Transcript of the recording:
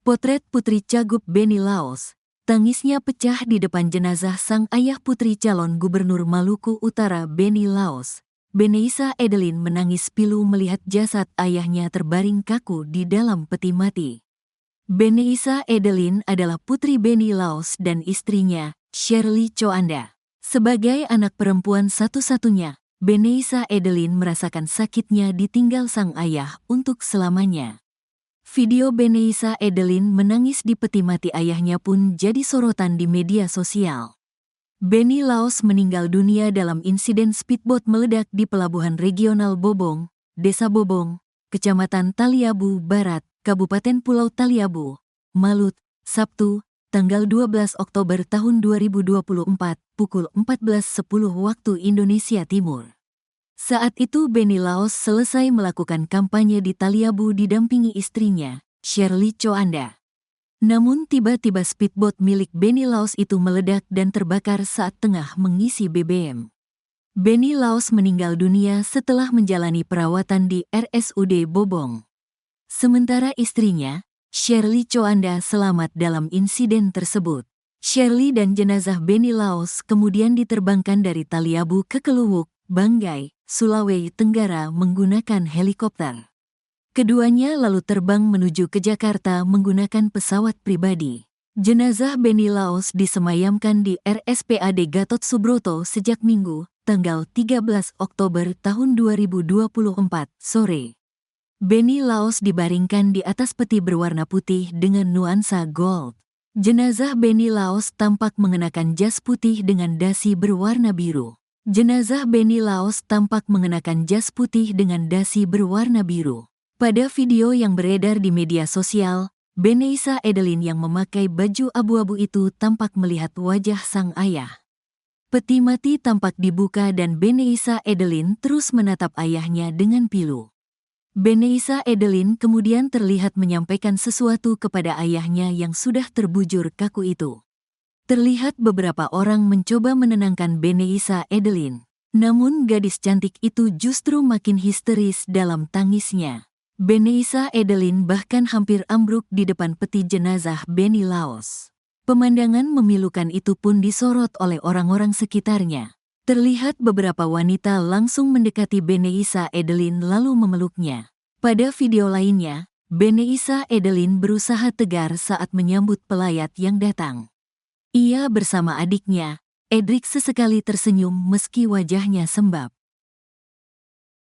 Potret Putri Cagup Beni Laos. Tangisnya pecah di depan jenazah sang ayah putri calon gubernur Maluku Utara Beni Laos. Beneisa Edelin menangis pilu melihat jasad ayahnya terbaring kaku di dalam peti mati. Beneisa Edelin adalah putri Beni Laos dan istrinya, Shirley Choanda. Sebagai anak perempuan satu-satunya, Beneisa Edelin merasakan sakitnya ditinggal sang ayah untuk selamanya. Video Beneisa Edelin menangis di peti mati ayahnya pun jadi sorotan di media sosial. Beni Laos meninggal dunia dalam insiden speedboat meledak di Pelabuhan Regional Bobong, Desa Bobong, Kecamatan Taliabu Barat, Kabupaten Pulau Taliabu, Malut, Sabtu, tanggal 12 Oktober tahun 2024, pukul 14.10 waktu Indonesia Timur. Saat itu Beni Laos selesai melakukan kampanye di Taliabu didampingi istrinya, Shirley Choanda. Namun tiba-tiba speedboat milik Beni Laos itu meledak dan terbakar saat tengah mengisi BBM. Beni Laos meninggal dunia setelah menjalani perawatan di RSUD Bobong. Sementara istrinya, Shirley Choanda selamat dalam insiden tersebut. Shirley dan jenazah Beni Laos kemudian diterbangkan dari Taliabu ke Keluwuk, Banggai, Sulawesi Tenggara menggunakan helikopter. Keduanya lalu terbang menuju ke Jakarta menggunakan pesawat pribadi. Jenazah Beni Laos disemayamkan di RSPAD Gatot Subroto sejak Minggu, tanggal 13 Oktober tahun 2024, sore. Beni Laos dibaringkan di atas peti berwarna putih dengan nuansa gold. Jenazah Beni Laos tampak mengenakan jas putih dengan dasi berwarna biru. Jenazah Beni Laos tampak mengenakan jas putih dengan dasi berwarna biru. Pada video yang beredar di media sosial, Beneisa Edelin yang memakai baju abu-abu itu tampak melihat wajah sang ayah. Peti mati tampak dibuka dan Beneisa Edelin terus menatap ayahnya dengan pilu. Beneisa Edelin kemudian terlihat menyampaikan sesuatu kepada ayahnya yang sudah terbujur kaku itu. Terlihat beberapa orang mencoba menenangkan Beneisa Edelin. Namun gadis cantik itu justru makin histeris dalam tangisnya. Beneisa Edelin bahkan hampir ambruk di depan peti jenazah Beni Laos. Pemandangan memilukan itu pun disorot oleh orang-orang sekitarnya. Terlihat beberapa wanita langsung mendekati Beneisa Edelin lalu memeluknya. Pada video lainnya, Beneisa Edelin berusaha tegar saat menyambut pelayat yang datang. Ia bersama adiknya, Edric sesekali tersenyum meski wajahnya sembab.